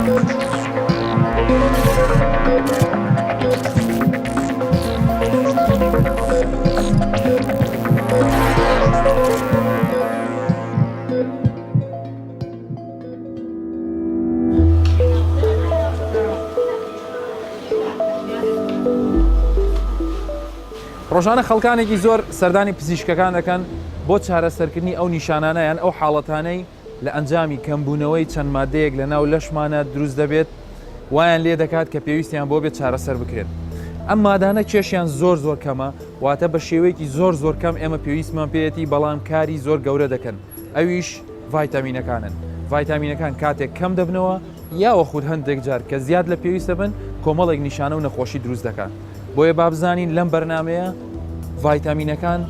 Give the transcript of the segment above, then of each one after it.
ڕۆژانە خەڵکانێکی زۆر سەردانی پزیشکەکان دەکەن بۆ چارەسەرکردنی ئەو نیشانانەیان ئەو حاڵەتانەی لە ئەنجامی کەمبوونەوەی چەند مادەیەک لە ناو لەشمانە دروست دەبێت وایان لێ دەکات کە پێویستیان بۆ بێت چارەسەر بکرێت. ئەم مادانە کێشیان زۆر کەمە واتە بە شێوەیەکی زۆر کەم ئێمە پێویستمان پێێتی بەڵام کاری زۆر گەورە دەکەن. ئەویش ڤایتامینەکانن. ڤایتامینەکان کاتێک کەم دەبنەوە یاوە خود هەندێک جار کە زیاد لە پێویستە بن کۆمەڵێک نیشانە و نەخۆشی دروست دەکات. بۆیە بابزانین لەم بەرنمەیە ڤایتامینەکان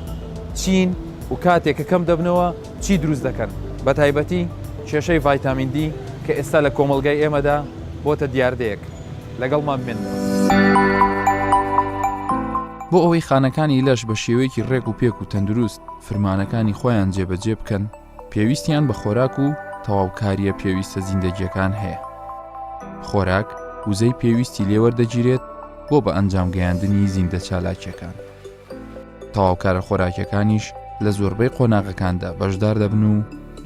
چین و کاتێک کە کەم دەبنەوە چی دروست دەکەن بە تایبەتی کێشەی ڤایتامین دی کە ئێستا لە کۆمەلگای ئێمەدا بۆتە دیاردەیەک لەگەڵمان بێنەوە. بۆ ئەوەی خانەکانی لەش بە شێوەیەکی ڕێک و پێک و تەندروست فرمانەکانی خۆیان جێبەجێ بکەن پێویستیان بە خۆراک و تەواوکاریە پێویستە زیندەگیەکان هەیە. خۆراک وزەی پێویستی لێوەردەگیرێت بۆ بە ئەنجامگەیاندنی زیندە چالاکیەکان. تەواوکارە خۆراکیەکانیش لە زۆربەی قۆناغەکاندا بەشدار دەبن و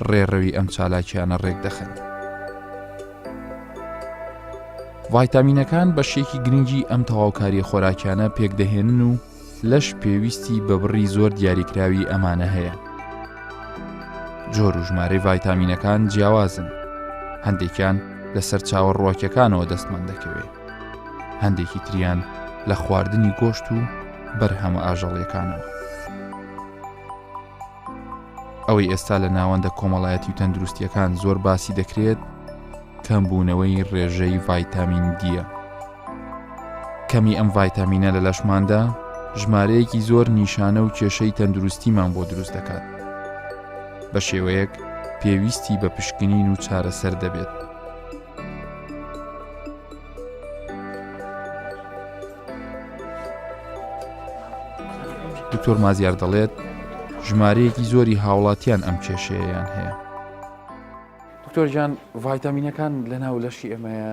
ڕێڕەوی ئەم چالاکیانە ڕێک دەخەن. ڤایتامینەکان بەشێکی گرنگی ئەم تەواوکاریە خۆراکیانە پێکدەهێنن و لەش پێویستی بە بڕی زۆر دیاریکراوی ئەمانە هەیە. جۆر و ژمارەی ڤایتامینەکان جیاوازن. هەندێکیان لە سەرچاوە ڕۆکیەکانەوە دەستمان دەکەوێت. هەندێکی تریان لە خواردنی گۆشت و بەرهەمە ئاژەڵیەکانەوە. ئەوەی ئێستا لە ناوەندە کۆمەڵایەتی و تەندروستیەکان زۆر باسی دەکرێت کەمبوونەوەی ڕێژەی ڤایتامین دیە. کەمی ئەم ڤایتامینە لە لەشماندا ژمارەیەکی زۆر نیشانە و کێشەی تەندروستیمان بۆ دروست دەکات. بە شێوەیەک پێویستی بە پشکنین و چارەسەر دەبێت. دکتۆر مازیار دەڵێت ژمارەیەکی زۆری هاوڵاتیان ئەم کێشەیەیان هەیە. دکتۆر جان ڤایتامینەکان لە ناو لەشی ئێمەیە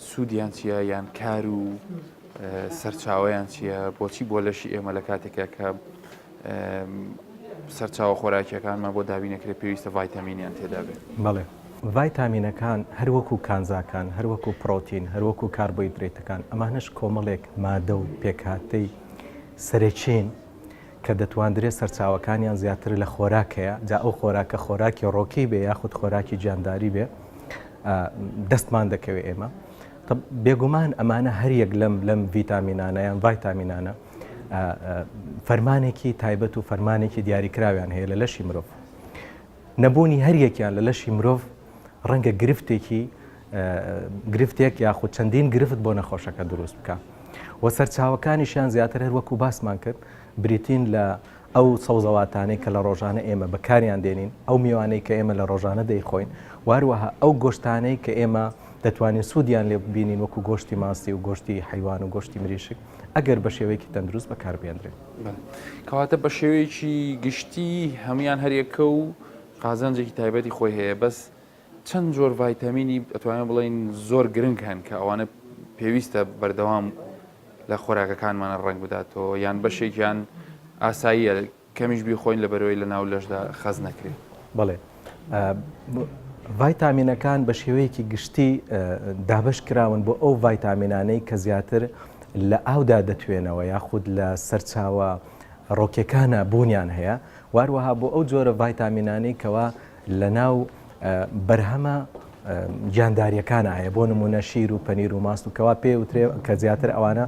سوودیان چییە یان کار و سەرچاوەیان چییە بۆچی بۆ لەشی ئێمە لە کاتێکە کە سەرچاوە خۆراکیەکانمان بۆ دابینەکرێت پێویستە ڤایتامینیان تێدا بێت؟ بەڵێ ڤایتامینەکان هەروەکو کانزاکان هەروەکو پرۆتین هەروەکو کاربۆیدرێتەکان ئەمانش کۆمەڵێک مادە و پێکهاتەی سەرچین کە دەتواندرێت سەرچاوەکانیان زیاتر لە خۆراکەیە جا ئەو خۆراکە خۆراکی ڕۆکی بێ یاخود خۆراکی جانداری بێ دەستمان دەکەوێت ئێمە بێگومان ئەمانە هەریەک لەم ڤیتامینانە یان ڤایتامینانە فەرمانێکی تایبەت و فەرمانێکی دیاریکراویان هەیە لە لەشی مرۆڤ. نەبوونی هەریەکیان لە لەشی مرۆڤ ڕەنگە گرفتێک یاخود چەندین گرفت بۆ نەخۆشەکە دروست بکە و سەرچاوەکانیشیان زیاتر هەروەکو باسمان کرد بریتین لە ئەو سەوزەواتانەی کە لە ڕۆژانە ئێمە بەکاریان دێنین ئەو میوانەی کە ئێمە لە ڕۆژانە دەیخۆین واروەها ئەو گۆشتانەی کە ئێمە دەتوانین سوودیان لێ ببینین وەکو گۆشتی ماسی و گۆشتی حیوان و گۆشتی مریشک ئەگەر بە شێوەیەکی تەندروست بەکاربێنرێت. کەواتە بە شێوەیەکی گشتی هەمویان هەریەکە و قازانجێکی تایبەتی خۆی هەیە بەس چەند جۆر ڤایتامینی ئەتوانین بڵین زۆر گرنگ هەن کە ئەوانە پێویستە بەردەوام لە خۆراکەکانمانە ڕنگ بداتەوە یان بەشێکیان ئاساییە کەمیش بیخۆین لە بەرەوەی لە ناو لەشدا خەز نەکرێت. بەڵێ ڤایتامینەکان بە شێوەیەکی گشتی دابش کراون بۆ ئەو ڤایتامینانەی کە زیاتر لە ئاودا دەتوێنەوە یاخود لە سەرچاوە ڕۆکیەکانە بوونیان هەیە واروەها بۆ ئەو جۆرە ڤایتامینانەی کەوا لە ناو بەرهەمە گیانداریەکانە هەیە بۆ نمونە شیر و پەنیر و ماست و کەوا پێ وترێ کە زیاتر ئەوانە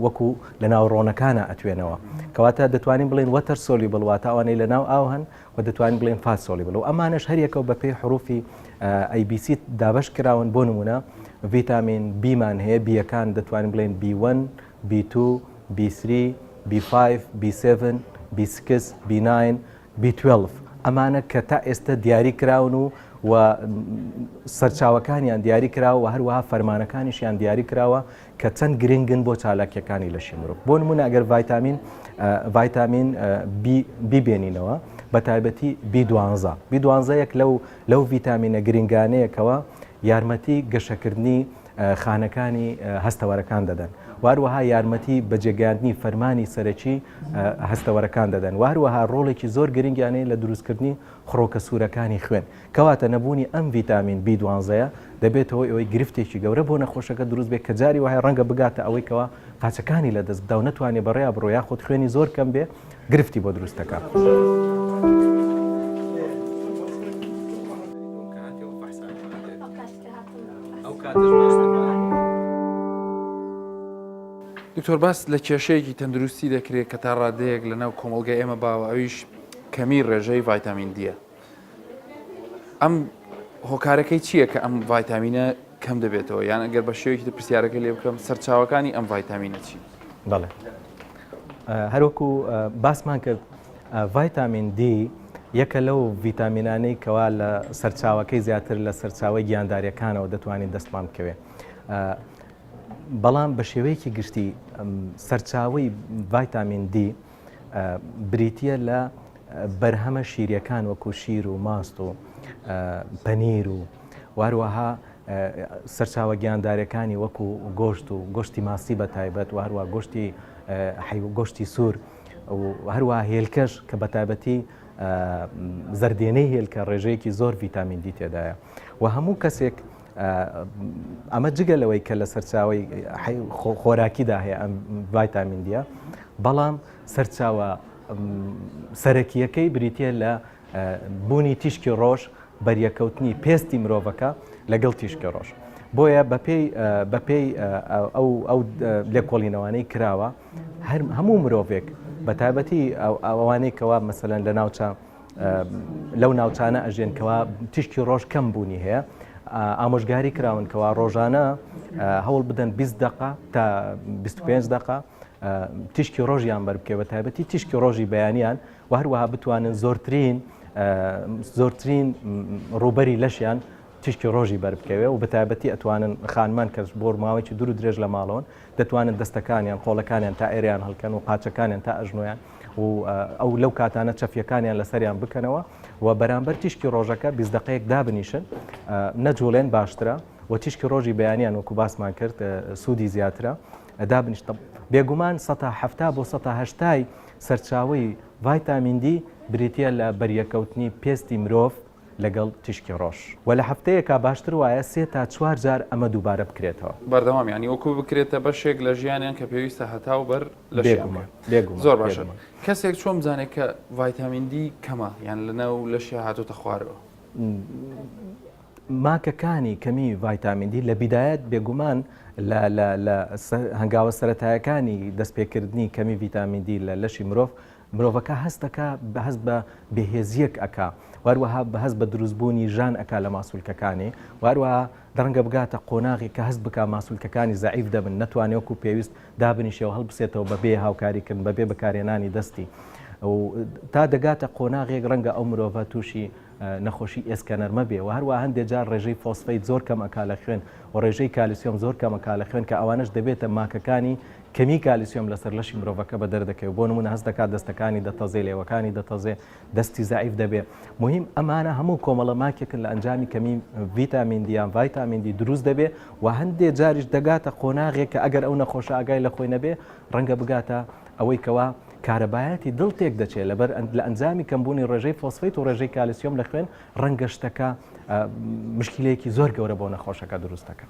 وەکو لە ناو ڕۆنەکانە ئەتوێنەوە کەواتە دەتوانین بڵین وەتەر سۆلی بڵواتە ئەوانەی لە ناو ئاو هەن و دەتوانین بڵین فات سۆلی بڵ و ئەمانش هەریەکەو بە پێی حروفی ABC دابش کراون بۆ نمونە ڤیتامین بیمان هەیە بیەکان دەتوانین بڵین B1 B2 B3 B5 B7 B6 B9 B12 ئەمانە کە تا ئێستا دیاری کراون و سەرچاوەکانیان دیاری کراوە و هەروەها فەرمانەکانیشیان دیاری کراوە کە چەند گرنگن بۆ چالاکیەکانی لەشی مرۆڤ. بۆ نمونە ئەگەر ڤایتامین بیبێنینەوە بە تایبەتی B12 یەک لەو ڤیتامینە گرنگانەیەکەوە یارمەتی گەشەکردنی خانەکانی هەستەوەرەکان دەدەن واروەها یارمەتی بەجێگاندنی فەرمانی سەرەکی هەستەوەرەکان دەدەن واروەها ڕۆڵێکی زۆر گرنگیانەیە لە دروستکردنی خڕۆکە سوورەکانی خوێن کەواتە نەبوونی ئەم ڤیتامین B12 دەبێتەوە ئەوەی گرفتێکی گەورە بۆ نەخۆشەکە دروست بێت کە جاری وایە ڕەنگە بگاتە ئەوەی کەوا قاچەکانی لە دەست بدا و نەتوانێت بەڕێیا بڕۆ یاخود خوێنی زۆر کەم بێ گرفتی بۆ دروستەکە. دکتۆر باس لە کێشەیەکی تەندروستی دەکرێت کە تا ڕادەیەک لەناو کۆمەڵگەی ئێمە باوە ئەویش کەمی ڕێژەی ڤایتامین دیە. ئەم هۆکارەکەی چییە کە ئەم ڤایتامینە کەم دەبێتەوە یان ئەگەر بە شێوەیەکی پرسیارەکە لێ بکەم سەرچاوەکانی ئەم ڤایتامینە چی؟ بەڵێ هەروەکو باسمان کرد ڤایتامین دی یەکە لەو ڤیتامینانەی کەوا لە سەرچاوەکەی زیاتر لە سەرچاوی گیانداریەکانەوە دەتوانین دەستمان بکەوێ. بەڵام بە شێوەیەکی گشتی سەرچاوی ڤایتامین دی بریتە لە بەرهەمە شیریەکان وەکو شیر و ماست و پەنیر و واروەها سەرچاوە گیانداریەکانی وەکو گۆشت و گۆشتی ماسی بە تایبەت و هەروە گۆشتی سوور و هەروە هێلکەش کە بە تایبەتی زەردێنەی هێلکە ڕێژەیەکی زۆر ڤیتامین دی تێدایە و هەموو کەسێک ئەمە جگەلەوەی کە لە سەرچاوی خۆراکیدا هەیە ئەم ڤایتامین دیە بەڵام سەرچاوە سەرەکیەکەی بریتە لە بوونی تیشکی ڕۆژ بەریەکەوتنی پێستی مرۆڤەکە لەگەڵ تیشکی ڕۆژ بۆیە بەپێی ئەو لێکۆڵینەوانەی کراوە هەموو مرۆڤێک بە تایبەتی ئەوانەی کەوا مەسەلەن لە ناوچە لەو ناوچانە ئەژێنکەوە تیشکی ڕۆژ کەم بوونی هەیە ئامۆژگاری کراون کەوا ڕۆژانە هەوڵ بدەن 20 دقه تا 25 دقه تیشکی ڕۆژیان بەربکەوە بە تایبەتی تیشکی ڕۆژی بەیانیان و هەروەها بتوانن زۆرترین ڕوبەری لەشیان تیشکی ڕۆژی بەربکەوێ و بە تایبەتی ئەتوانن خانمان کە بۆ ماوەیەکی دوور و درێژ لە ماڵەوەن دەتوانن دەستەکانیان قۆڵەکانیان تا ئێریان هەڵکەن و قاچەکانیان تا ئەژنۆیان و ئەو لەو کاتانە چەفیەکانیان لەسەریان بکەنەوە و بەرامبەر تیشکی ڕۆژەکە 20 دقەیەک دابنیشن نەجوڵێن باشترە و تیشکی ڕۆژی بەیانیان وەکو باسمان کرد سوودی زیاترە دابنیشتە بێگومان 170 بۆ 180 سەرچاوی ڤایتامین دی بریتە لە بەریەکەوتنی پێستی مرۆڤ لەگەڵ تیشکی ڕۆژ و لە هەفتەیەکە باشتر وایە 3 تا 4 جار ئەمە دووبارە بکرێتەوە بەردەوام ینی وەکو بکرێتە بەشێک لە ژیانیان کە پێویستە هەتاو بەر لە زۆر باشە کەسێک چۆن بزانێت کە ڤایتامین دی کەمە یان لەناو لەشی هاتوتە خوارەوە ماکەکانی کەمی ڤایتامین دی لە بیدایەت بێگومان لە هەنگاوە سەرەتایەکانی دەستپێکردنی کەمی ڤیتامین دی لە لەشی مرۆڤەکە هەستەکە بەهەست بە بەهێزیەک ئەکا واروەها بەهەست بە دروستبوونی ژان ئەکا لە ماسوولکەکانی واروەها دەڕەنگە بگاتە قۆناغی کە هەست بکە ماسوولکەکانی زەعیف دەبن نەتوانێت وەکو پێویست دابنیشەوە هەڵبسێتەوە بەبێ هاوکاریکردن بەبێ بەکارهێنانی دەستی تا دەگاتە قۆناغێک ڕەنگە ئەو مرۆڤە تووشی نەخۆشی ئێسکەنەرمە بێ و هەروە هەندێک جار ڕێژەی فۆسفەیت زۆر کەم ئەکا لە خوێن و ڕێژەی کالیسیۆم زۆر کەم ئەکا لە خوێن کە ئەوانش دەبێتە ماکەکانی کەمی کالیسیۆم لەسەر لەشی مرۆڤەکە بە دەردەکەوێت بۆ نمونە هەست دەکات دەستەکانی دەتەزێ لێوەکانی دەتەزێ دەستی زەعیف دەبێت مهم ئەمانە هەموو کۆمەڵە ماکێکن لە ئەنجامی کەمی ڤیتامین دییان ڤایتامین دی دروست دەبێت و هەندێک جاریش دەگاتە قۆناغێک کە ئەگەر ئەو نەخۆشە ئاگای لە خۆی نەبێ ڕەنگە بگاتە ئەوەی کەوا کارەبایەتی دڵ تێک دەچێت لەبەر لە ئەنجامی کەمبوونی ڕێژەی فۆسفەیت و ڕێژەی کالیسیۆم لە خوێن ڕەنگە شتەکە مشکلەیەکی زۆر گەورە بۆ نەخۆشەکە دروستەکە.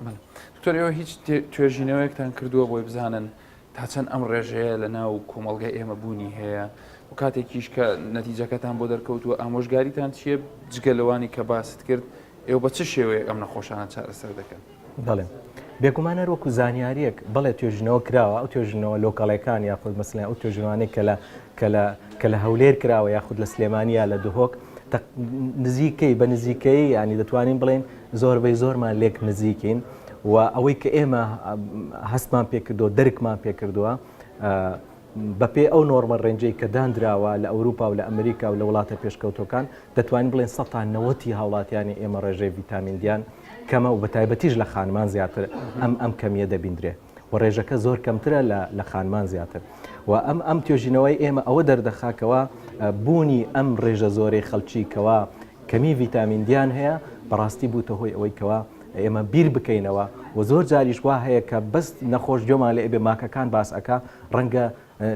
دکتۆرەوە هیچ توێژینەوەیەکتان کردووە بۆی بزانن تا چەند ئەم ڕێژەیە لە ناو کۆمەڵگای ئێمە بوونی هەیە و کاتێکیش کە نەتیجەکەتان بۆ دەرکەوتووە ئامۆژگاریتان چییە جگەلەوانی کە باست کرد ئێوە بە چ شێوەیە ئەم نەخۆشانە چارەسەر دەکەن؟ بەڵێ بێگومانە وەکو زانیاریەک بەڵێ توێژینەوە کراوە ئەو توێژینەوە لۆکەڵەکان یاخود مەسەلەن ئەو توێژینەوانەی کە لە هەولێر کراوە یاخود لە سلێمانیا لە دهۆک نزیکەی بە نزیکەی ینی دەتوانین بڵێن زۆربەی زۆرمان لێک نزیکین و ئەوەی کە ئێمە هەستمان پێکردووە دەرکمان پێکردووە بەپێ ئەو نۆرمە ڕێنجەی کە دانراوە لە ئەوروپا و لە ئەمریکا و لە وڵاتە پێشکەوتەکان دەتوانین بڵێن 90 هاوڵاتیانی ئێمە ڕێژەی ڤیتامین دییان کەمە و بە تایبەتیش لە خانمان زیاتر ئەم کەمیە دەبیندرێ و ڕێژەکە زۆر کەمترە لە خانمان زیاتر و ئەم توێژینەوەی ئێمە ئەوە دەردەخاکەوە بوونی ئەم ڕێژە زۆرەی خەڵکی کەوا کەمی ڤیتامین دییان هەیە بەڕاستی بووتە هۆی ئەوەی کەوا ئێمە بیر بکەینەوە و زۆر جاریش وا هەیە کە بەس نەخۆش جۆمان لە ئێبێ ماکەکان باس ئەکا ڕەنگە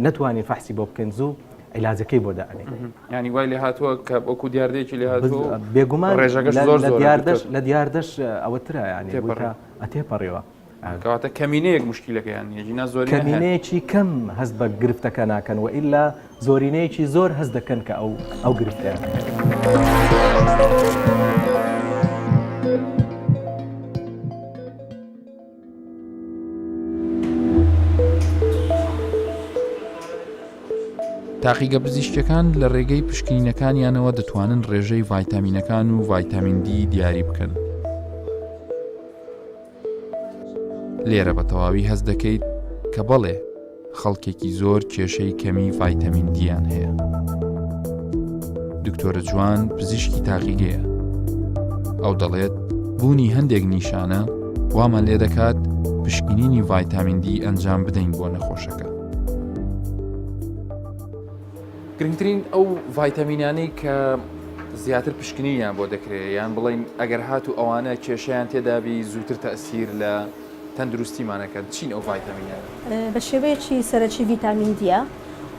نەتوانین فەحسی بۆ بکەین زوو عیلاجەکەی بۆ دائنێ ینی وای لێ هاتووە کە وەکو دیاردەیەکی لێ هاتووە بێگومان ڕێژەکەش زۆر لە دیاردەش ئەوەترە ینی ئەتێپەڕێەوە کەواتە کەمینەیەک مشکلەکەیان یەجینا زۆر کەمینەیەکی کەم هەست بە گرفتەکە ناکەن و ئیلا زۆرینەیەکی زۆر هەست دەکەن کە ئەو گرفتیان تاقیگە پزیشکەکان لە ڕێگەی پشکنینەکانیانەوە دەتوانن ڕێژەی ڤایتامینەکان و ڤایتامین دی دیاری بکەن. لێرە بە تەواوی هەست دەکەیت کە بەڵێ خەڵکێکی زۆر کێشەی کەمی ڤایتامین دییان هەیە. دکتۆرە جوان پزیشکی تاقیگەیە. ئەو دەڵێت بوونی هەندێک نیشانە وامان لێ دەکات پشکنینی ڤایتامین دی ئەنجام بدەین بۆ نەخۆشەکە. گرنگترین ئەو ڤایتامینانەی کە زیاتر پشکنینیان بۆ دەکرێت یان بڵین ئەگەر هاتو ئەوانە کێشەیان تێدابی زووتر تەئسیر لە تەندروستیمانەکەن چین ئەو ڤایتامینانە؟ بە شێوەیەکی سەرەکی ڤیتامین دیە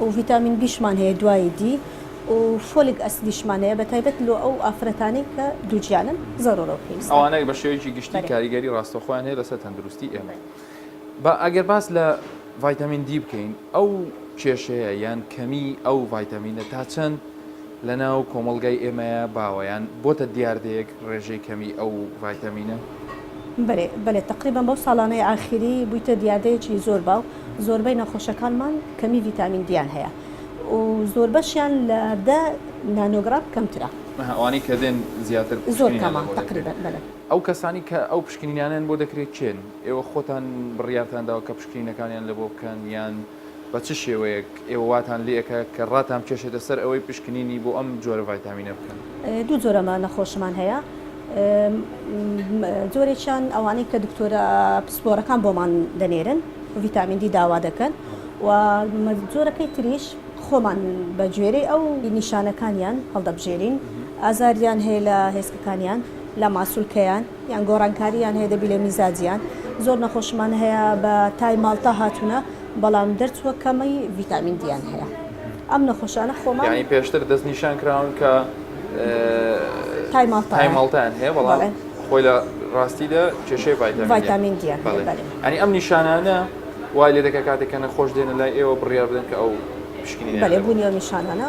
و ڤیتامین بیشمان هەیە دوایی دی و فۆلیک ئەسیدیشمان هەیە بە تایبەت لۆ ئەو ئافرەتانەی کە دووجیانن زەرۆرە و پێویستە. ئەوانەی بە شێوەیەکی گشتی کاریگەری ڕاستەوخۆیان هەیە لەسەر تەندروستی ئێمە. بە ئەگەر باس لە ڤایتامین دی بکەین ئەو کێشەیە یان کەمی ئەو ڤایتامینە تا چەند لە ناو کۆمەڵگای ئێمەیە باوەیان بۆتە دیاردەیەک ڕێژەی کەمی ئەو ڤایتامینە؟ بەێ تقریبان بەو ساڵانەی ئاخری بوویتە دیاردەیەکی زۆر باو زۆربەی نەخۆشەکانمان کەمی ڤیتامین دییان هەیە و زۆر بەشیان لە 10 نانۆگرام کەمترە. ئەوانی کە دێن زیاتر زۆر کەمان تقریبان بەڵێ. ئەو کەسانی کە ئەو پشکنینیانیان بۆ دەکرێت چێن؟ ئێوە خۆتان بڕیارتانداوە کە پشکنینەکانیان لە بۆ بکەن یان بە چ شێوەیەک ئێوە واتان لێەکە کە ڕاتان کێشێتە سەر ئەوەی پشکنینی بۆ ئەم جۆرە ڤایتامینە بکەن؟ دوو جۆرەمە نەخۆشمان هەیە. جۆرێکیان ئەوانەی کە دکتۆرە پسپۆرەکان بۆمان دەنێرن ڤیتامین دی داوا دەکەن و جۆرەکەی تریش خۆمان بە گوێرەی ئەو نیشانەکانیان هەڵدەبژێرین ئازاریان هەیە لە هێزکەکانیان لە ماسوولکەیان یان گۆڕانکاریان هەیە دەبی لە میزاجیان زۆر نەخۆشمان هەیە بە تای ماڵتا هاتوونە بەڵام دەرچووە کەمەی ڤیتامین دییان هەیە. ئەم نەخۆشانە خۆمان ینی پێشتر دەست نیشان کراون کە تای ماڵتایان هەیە بەڵام خۆی لە ڕاستیدا کێشەی ڤایتامین دییان ئەنی ئەم نیشانانە وای لێ دەکە کاتێکە نەخۆش دێنە لای ئێوە بڕیار بدەن کە ئەو پشکنینە بەڵێ بوونی ئەو نیشانانە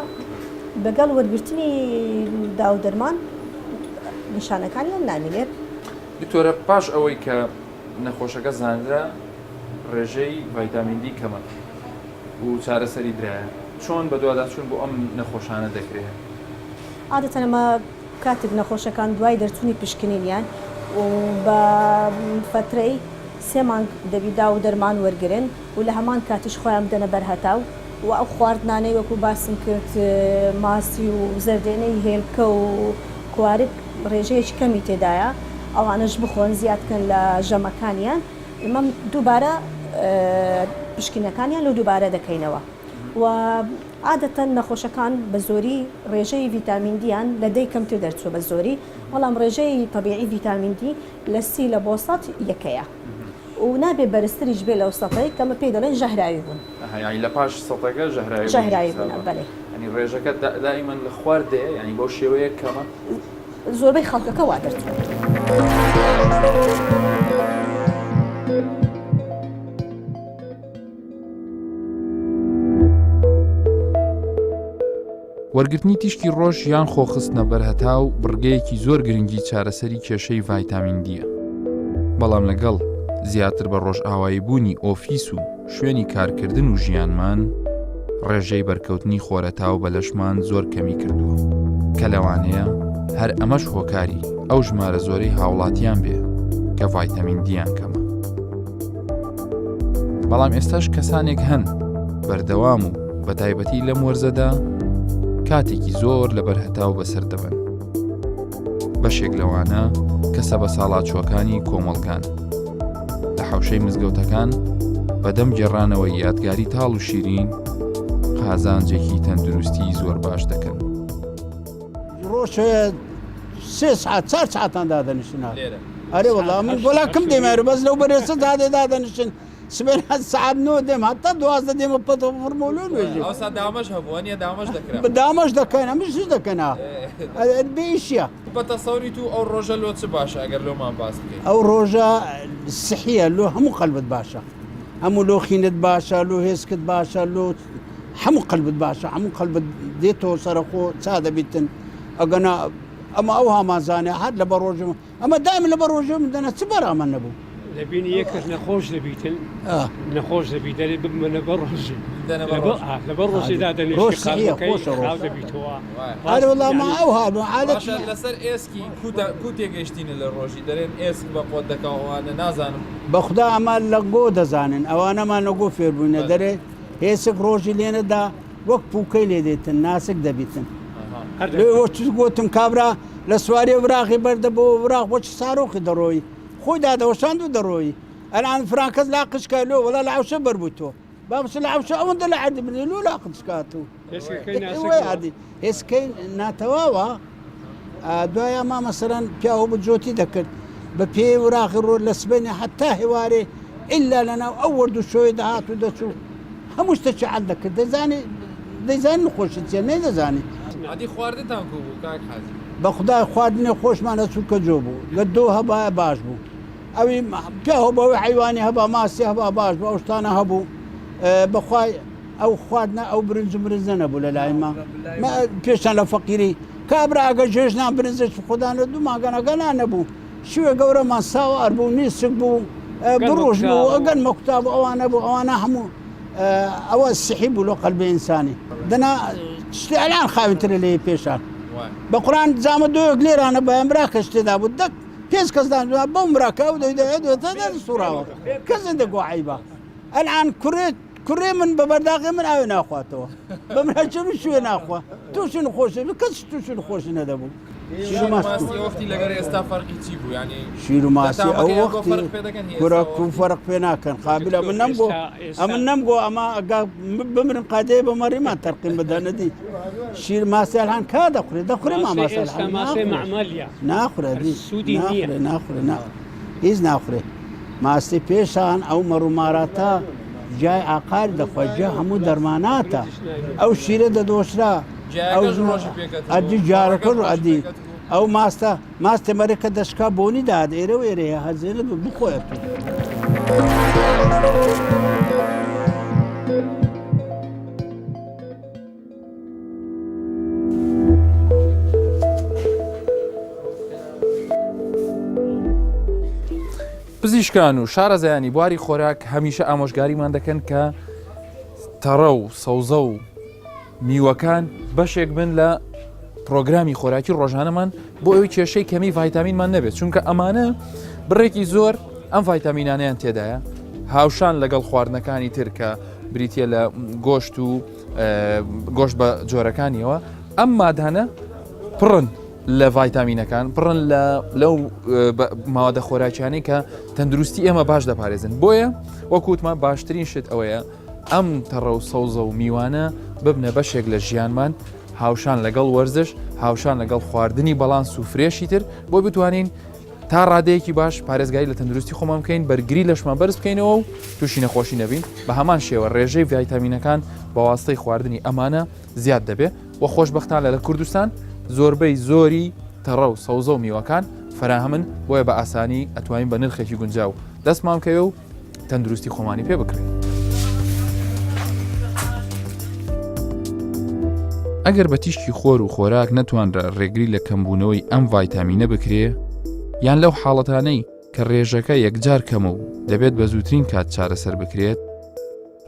بەگەڵ وەرگرتنی داو دەرمان نیشانەکانیان نامێنێت. دکتۆرە پاش ئەوەی کە نەخۆشەکە زانرا ڕێژەی ڤایتامین دی کەمە و چارەسەری درایە چۆن بە دوواداچوون بۆ ئەم نەخۆشانە دەکرێت؟ عادەتەن ئەمە کاتێک نەخۆشەکان دوای دەرچوونی پشکنینیان و بە فترەی 3 مانگ دەبیدا و دەرمان وەرگرن و لە هەمان کاتیش خۆیان بدەنە بەرهەتاو و ئەو خواردنانەی وەکو باسم کرد ماسی و زەردێنەی هێلکە و کوارک ڕێژەیەکی کەمی تێدایە ئەوانەش بخۆن زیادکەن لە ژەمەکانیان ئمە دووبارە پشکنەکانیان لە دووبارە دەکەینەوە و عادەتەن نەخۆشەکان بە زۆری ڕێژەی ڤیتامین دییان لە دەی کەمتر دەرچوە بە زۆری بەڵام ڕێژەی طبیعی ڤیتامین دی لە 30 لە بۆ 100 یەکەیە و نابێ بەرزتریش بێ لەو سەتەی کەمە پێی دەڵێن ژەهراوی بوون لە پاش سەتەکە ژەهراوی بوون بەڵێ ینی ڕێژەکە دائیمەن لە خواردەیە ینی بۆ شێوەیە کەمە زۆربەی خەڵکەکە وا دەرچوون. وەرگرتنی تیشکی ڕۆژ یان خۆخستنە بەرهەتاو بڕگەیەکی زۆر گرنگی چارەسەری کێشەی ڤایتامین دیە. بەڵام لەگەڵ زیاتر بە ڕۆژ ئاوایی بوونی ئۆفیس و شوێنی کارکردن و ژیانمان ڕێژەی بەرکەوتنی خۆرەتاو بە لەشمان زۆر کەمی کردووە کە لەوانەیە هەر ئەمەش هۆکاری ئەو ژمارە زۆرەی هاوڵاتیان بێ کە ڤایتامین دییان کەمە. بەڵام ئێستاش کەسانێک هەن بەردەوام و بە تایبەتی لەم وەرزەدا کاتێکی زۆر لە بەرهەتاو بەسەر دەبن. بەشێک لەوانە کەسە بە ساڵاتچوەکانی کۆمەڵگان لە حەوشەی مزگەوتەکان بەدەم گێڕانەوەی یادگاری تاڵ و شیرین قازانجێکی تەندروستی زۆر باش دەکەن. ڕۆژێ 3 ساعت 4 ساعتان دادەنیشتنا أري والله من ولا كم ديما بس لو بريست هذا نشن سبين ساعات نو ديم حتى دوازده ديما بطو فرمولون ويجي ئەوسا دامەش هەبووە نیە دامەش دەکرا بدامش دكينا مش دكينا بيشيا بە تەسەوریت و ئەو ڕۆژە لۆ چ باشە ئەگەر لۆمان باس بکەین أو روجا الصحية له هم قلبت باشا هم لو خينت باشا لو هيسكت باشا لو هم قلبت باشا هم قلبت ديتو صرخو سادة بيتن أجنا أما أوها ما زاني أحد لبروجهم أما دائما لبروجهم بدنا تبرع من نبو لبيني يكر نخوش لبيتن نخوش لبيتن بما نبرج لبرج إذا دني روش صحيح خوش روش هذا بيتوا هذا والله ما أوها عادة باشە لەسەر ئێسکی کو تێگەیشتینە لە ڕۆژی دەرێن ئێسک بە قۆت دەکەوانە نازانم بخدا أما لقو دزانن أو أنا ما نقو فيربونا دري هيسك روجي لينا دا وقت بوكي ليديتن ناسك دبيتن لو وش قوتم كابرا لسواري وراغي برد بو وراغ وش صاروخي دروي خود هذا وشاندو دروي الآن فرانكز لا قشكالو ولا لعوشة بربوتو بابس لعوشة أو لا عاد من لو لا قشكاتو هذه هسكين ناتواوا دوايا ما مثلا بياهو بجوتي ذكر ببي وراغي رو لسبني حتى هواري إلا لنا أول دو شوي دهات ودشو همش تشعل ذكر دزاني نخوش تزاني دزاني عادی خواردتان کو بوو کاک حاجی بخدا خواردني خوش ما نسوك جوبو قدو هبا باش بو أوي بياهو بو حيواني هبا ماسي هبا باش بو أوشتانا هبو بخواي أو خوادنا أو برنزنا بو للايما ما بيشان لفقيري كابرا أجا جيشنا برنزش خدانا دو ما قنا نبو شو قورا ما ساوار بو نيسك بو بروش بو أقل مكتاب أوانا بو أوانا همو أو السحيب لو قلب إنساني دنا الآن خايف ترى لي بيشان بقران زام دو غلير انا بامراك اشتدا بدك كيس كزدان بامراك او دو هذا الصوره كزن دقوا عيبه الان كري من ببرداغي من اين اخواته بمرجم شو اخوا تو شنو خوش كس تو شنو خوش ندبو شیرو ماسی وقتی لەگەر ئێستا فەرقی چی بوو یعنی شیرو ماسی او وقتی كرة فرق بينا كان قابل من نمقو اما بمرن قادي بمري ما ترقيم بدنا دي شير ماسي الان كاد اخري ما ماسي الان ماسي معمليا ناخره دي السودينية ناخره إيز ناخره ماسي بيشان او مرماراتا جاي عقار دخوا جا همو درماناتا او شيره دوشرا او ادي جاركر ادي او ماستا مريكا دشكا بوني داد ايرو هزيل بخويتو پزیشکان و شارەزایانی بواری خۆراک هەمیشە ئامۆژگاریمان دەکەن کە تەڕە و سەوزە و میوەکان بەشێک بن لە پرۆگرامی خۆراکی ڕۆژانەمان بۆ ئەوی کێشەی کەمی ڤایتامینمان نەبێت چونکە ئەمانە بڕێکی زۆر ئەم ڤایتامینانیان تێدایە هاوشان لەگەڵ خواردنەکانی تر کە بریتە لە گۆشت و گۆشت بە جۆرەکانیەوە ئەم مادانە پڕن لە ڤایتامینەکان پڕن لەو ماوەدە خۆراکیانەی کە تەندروستی ئێمە باش دەپارێزن بۆیە وەکووتمان باشترین شت ئەوەیە ئەم تەڕە و سەوزە و میوانە ببنە بەشێک لە ژیانمان هاوشان لەگەڵ وەرزش هاوشان لەگەڵ خواردنی بەڵانس و فرێشی تر بۆ بتوانین تا ڕادەیەکی باش پارێزگاری لە تەندروستی خۆمان بکەین بەرگری لەشمان بەرز بکەینەوە و تووشی نەخۆشی نەبین بە هەمان شێوە ڕێژەی ڤایتامینەکان بە واستەی خواردنی ئەمانە زیاد دەبێت و خۆشبەختانە لە کوردستان زۆربەی زۆری تەڕە و سەوزە و میوەکان فراهەمن بۆیە بە ئاسانی ئەتوانین بە نرخێکی گونجاو دەستمان بکەوێ و تەندروستی خۆمانی پێ بکرێن. ئەگەر بە تیشکی خۆر و خۆراک نەتوانرا ڕێگری لە کەمبوونەوەی ئەم ڤایتامینە بکرێ یان لەو حاڵەتانەی کە ڕێژەکە یەکجار کەمە و دەبێت بە زووترین کات چارەسەر بکرێت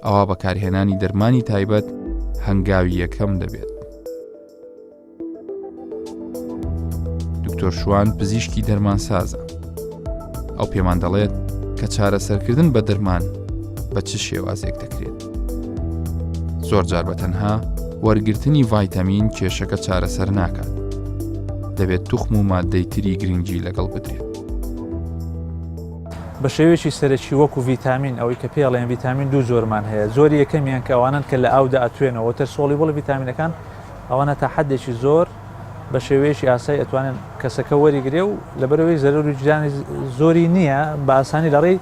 ئەوا بەکارهێنانی دەرمانی تایبەت هەنگاوی یەکەم دەبێت. دکتۆر شوان پزیشکی دەرمانسازە ئەو پێمان دەڵێت کە چارەسەرکردن بە دەرمان بە چ شێوازێک دەکرێت. زۆر جار بە تەنها وەرگرتنی ڤایتامین کێشەکە چارەسەر ناکات دەبێت توخم و مادەی تری گرنگی لەگەڵ بدرێت. بە شێوێکی سەرەکی وەکو ڤیتامین ئەوەی کە پێڵێن ڤیتامین دوو زۆرمان هەیە زۆری یەکەمیان کە ئەوانن کە لە ئاودا ئەتوێنەوە وەتەر سۆڵیبڵ ڤیتامینەکان ئەوانە تا حەدێکی زۆر بە شێوەیەکی ئاسایی ئەتوانن کەسەکە وەریگرێ و لەبەرەوەی زەرۆری جیانی زۆری نییە بە ئاسانی لە ڕێی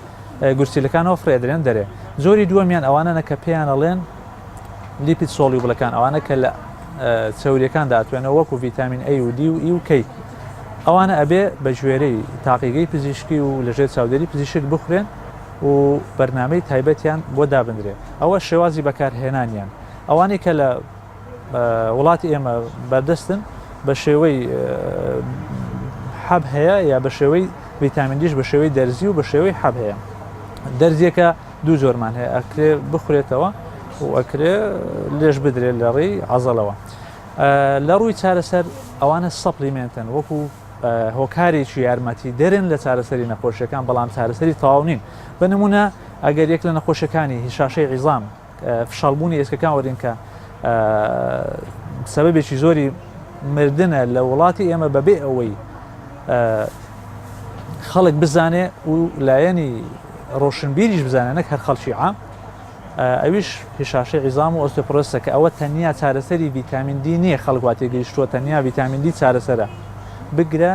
گورسیلەکانەوە فرێدرێن دەرێ. زۆری دووەمیان ئەوانە کە پێیان ئەڵێن لیپید سۆلیوبڵەکان، ئەوانە کە لە چەوریەکان داتوێنەوە وەکو ڤیتامین A و D و E و K، ئەوانە ئەبێ بە ژێرەی تاقیگەی پزیشکی و لەژێر چاودێری پزیشک بخورێن و بەرنامەی تایبەتیان بۆ دابدرێ. ئەوە شێوازی بەکارهێنانیان. ئەوانەی کە لە وڵاتی ئێمە بەردەستن بە شێوەی حەب هەیە یا بە شێوەی ڤیتامین دیش بە شێوەی دەرزی و بە شێوەی حەب هەیە. دەرزیەکە دوو زۆرمان هەیە، ئەکرێ بخورێتەوە و ئەکرێ لێش بدرێت لە ڕێی عەزەڵەوە. لە ڕووی چارەسەر ئەوانە سەپلیمنتن وەکو هۆکارێکی یارمەتی دەرن لە چارەسەری نەخۆشیەکان، بەڵام چارەسەری تەواو نین. بە نمونە ئەگەر یەک لە نەخۆشیەکانی هیشاشەی عیزام فشەڵبوونی ئێسکەکان وەرین کە سەبەبێکی زۆری مردنە لە وڵاتی ئێمە بەبێ ئەوەی خەڵک بزانێ و لایەنی ڕۆشنبیریش بزانێ نەک هەر خەڵکی عام، ئەویش هشاشەی عیزام و ئۆستۆپۆرۆسە کە ئەوە تەنیا چارەسەری ڤیتامین دی نییە. خەڵک واتێ گەیشتووە تەنیا ڤیتامین دی چارەسەرە. بگرە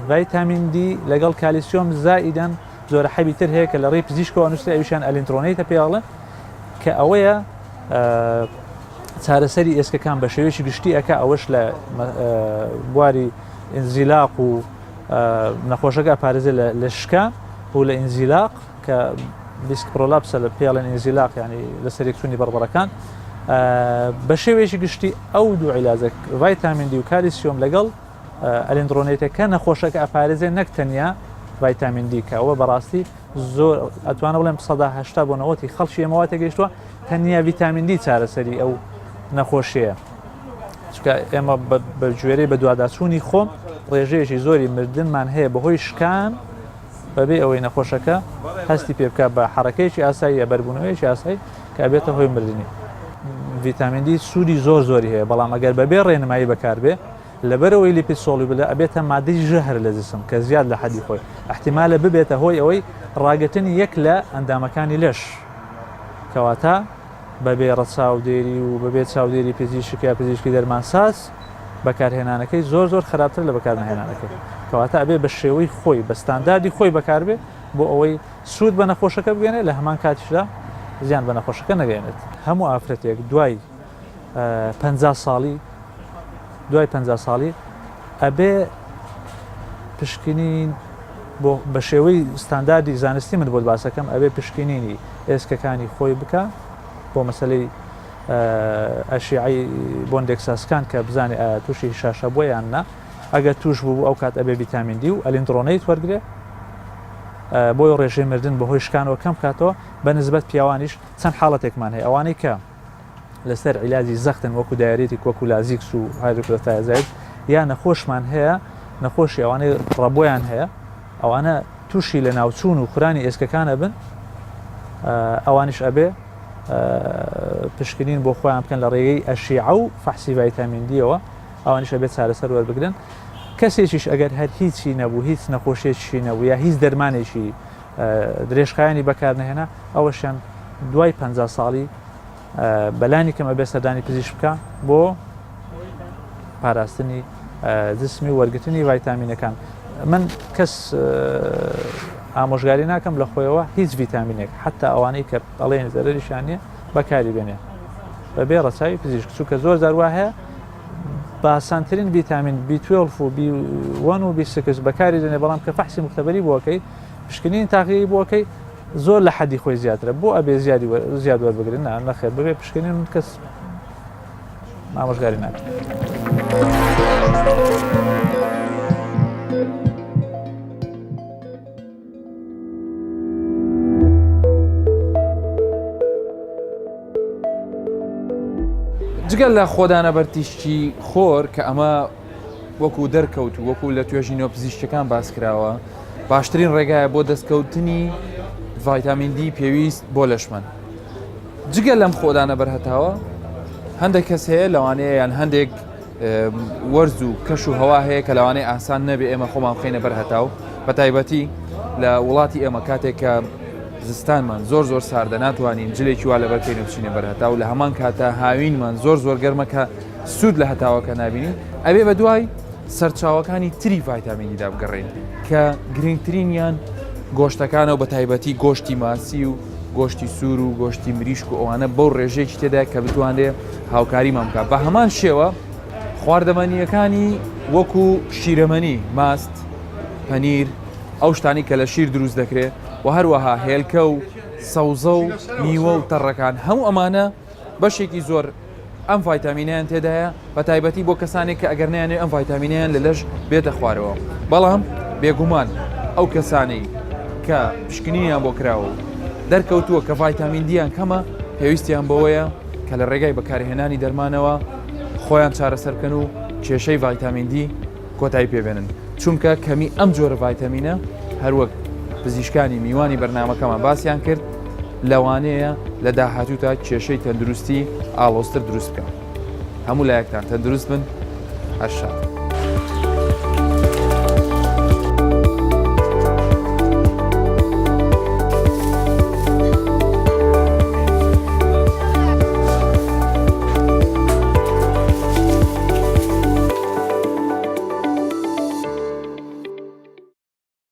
ڤیتامین دی لەگەڵ کالیسیۆم زائیدەن زۆرە حەبی تر هەیە کە لە ڕێی پزیشکەوە نووسێ، ئەویشیان ئەلینترۆنیتە پێڵێ کە ئەوەیە چارەسەری ئێسکەکان بە شێوەیەکی گشتی ئەکە. ئەوەش لە بواری ئینزیلاق و نەخۆشەکە پارێزە لە شکا و لە ئینزیلاق کە دیسک پرۆلاپسە لە پێڵێن ئینزیلاق ینی لە سەرێکچوونی بەربەرەکان بە شێوەیەکی گشتی ئەو دوو عیلاجە ڤیتامین دی و کالیسیۆم لەگەڵ ئەلینترۆنیتەکە نەخۆشەکە ئەپارێزێ نەک تەنیا ڤیتامین دی کە ئەوە بەڕاستی زۆر ئەتوانە بڵێم 80 بۆ 90 خەڵکی ئێمەوە تێگەیشتووە تەنیا ڤیتامین دی چارەسەری ئەو نەخۆشیە. چکە ئێمە بە گوێرەی بە دوواداچوونی خۆم ڕێژەیەکی زۆری مردنمان هەیە بەهۆی شکان بەبێ ئەوەی نەخۆشەکە هەستی پێ بکات بە حرەکەیەکی ئاسایی یا بەربوونەوەیەکی ئاسایی کە ئەبێتە هۆی مردنی. ڤیتامین دی سوودی زۆری هەیە، بەڵام ئەگەر بەبێ ڕێنمایی بەکاربێ لەبەرەوەی لیپید سۆلیوبڵە ئەبێتە مادەی ژەهر لە جسم کە زیاد لە حەدی خۆی احتیمالە ببێتە هۆی ئەوەی ڕاگرتنی یەک لە ئەندامەکانی لەش، کەواتە بەبێ ڕەچاودێری و بەبێت چاودێری پزیشکی یا پزیشکی دەرمانساز بەکارهێنانەکەی زۆر خراپتر لە بەکارهێنانەکەی. کەواتە ئەبێ بە شێوەی خۆی بە ستانداردی خۆی بەکاربێ بۆ ئەوەی سوود بە نەخۆشەکە بگەنێت لە هەمان کاتیشدا زیان بە نەخۆشەکە نەگەێنێت. هەموو ئافرەتێک دوای 50 ساڵی ئەبێ پشکنین بە شێوەی ستانداردی زانستی من بۆ باسەکەم ئەبێ پشکنینی ئێسکەکانی خۆی بکە بۆ مەسلەی ئەشیعی بۆندێکساسکان کە بزانێ تووشی شاشە بۆ یان نا. ئەگەر توش بوو ئەو کات ئەبێ ڤیتامین دی و ئەلینترۆنیت وەرگێ بۆی ڕێژەی مردن بەهۆی شکانەوە کەم کاتەوە. بە نسبەت پیاوانیش چەند حاڵەتێکمان هەیە، ئەوانەی کە لەسەر عیلاجی زەختن وەکو دایەرێتێک وەکو لازیکس و هایدروکلۆرۆتایازاید یا نەخۆشمان هەیە، نەخۆشی ئەوانەی ڕەبۆیان هەیە، ئەوانە تووشی لە ناوچوون و خورانی ئێسکەکانە بن، ئەوانش ئەبێ پشکنین بۆ خۆیان بکەن لە ڕێگەی ئەشیعە و فەحسی ڤیتامین دیەوە، ئەوانش ئەبێت چارەسەر وەربگرن. کەسێکیش ئەگەر هەر هیچی نەبوو، هیچ نەخۆشیێکی نەبوو یا هیچ دەرمانێکی درێژخایانی بەکار نەهێنا، ئەوەشیان دوای 50 ساڵی بەلانی کەمە بێ سەردانی پزیشک بکە بۆ پاراستنی جسمی وەرگرتنی ڤیتامینەکان. من کەس ئامۆژگاری ناکەم لە خۆیەوە هیچ ڤیتامینێک حتا ئەوانەی کە ئەڵێن زەرەریشان نییە بەکاری بێنێ بەبێ ڕەچاوی پزیشک، چونکە زۆر زاروا هەیە باسانترین ڤیتامین B12 و B1 و B6 بەکاری دێنێ، بەڵام کە فەحسی مختبەری بۆکەی پشکنین تاقیی بۆکەی زۆر لە حەدی خۆی زیاترە، بۆ ئەبێ زیاد وەربگرن نەخێر ببێ پشکنین کەس ئامۆژگاری ناکەن. جگەل لە خۆدانە بەرتیشتی خۆر کە ئەمە وەکو دەرکەوت و وەکو لە توێژی نێوپزیشکەکان باس کراوە، باشترین ڕێگایە بۆ دەستکەوتنی ڤیتامین دی پێویست بۆ لەشمان. جگەل لەم خۆدانە بەرهەتاوە هەندێک کەس هەیە لەوانەیە یان هەندێک وەرز و کەش و هەوا هەیە کە لەوانەیە ئاسان نەبێ ئێمە خۆمان بخەینە بەرهەتاو، بە تایبەتی لە وڵاتی ئێمە کاتێک کە زستانمان زۆر ساردە ناتوانین جلێکی وا لەبەر بکەین و بچینە بەرهەتاو، لە هەمان کاتە هاوینمان زۆر گەرمەکە سوود لە هەتاوەکە نبینین ئەبێ بە دوای سەرچاوەکانی تری ڤایتامینیدا بگەڕین کە گرنگترینیان گۆشتەکانەوە بە تایبەتی گۆشتی ماسی و گۆشتی سوور و گۆشتی مریشک و ئەوانە بەو ڕێژەیەکی تێدا کە بتوانێت هاوکاریمان بکات بە هەمان شێوە خواردەمەنیەکانی وەکو شیرەمەنی ماست پەنیر ئەو شتانی کە لە شیر دروست دەکرێت و هەروەها هێلکە و سەوزە و میوە و تەڕەکان هەموو ئەمانە بەشێکی زۆر ئەم ڤایتامینیان تێدایە بە تایبەتی بۆ کەسانێک کە ئەگەر نیانێ ئەم ڤایتامینیان لە لەش بێتە خوارەوە بەڵام بێگومان ئەو کەسانەی کە پشکنینیان بۆ کراوە و دەرکەوتووە کە ڤایتامین دییان کەمە پێویستیان بەوەیە کە لە ڕێگای بەکارهێنانی دەرمانەوە خۆیان چارەسەرکەن و کێشەی ڤایتامین دی کۆتایی پێبێنن چونکە کەمی ئەم جۆرە ڤایتامینە هەروەک پزیشکانی میوانی بەرنامەکەمان باسییان کرد لەوانەیە لە داهاتووتا کێشەی تەندروستی ئاڵۆستر دروست بکە هەموو لایەکتان تەندروست بن هەر شاد.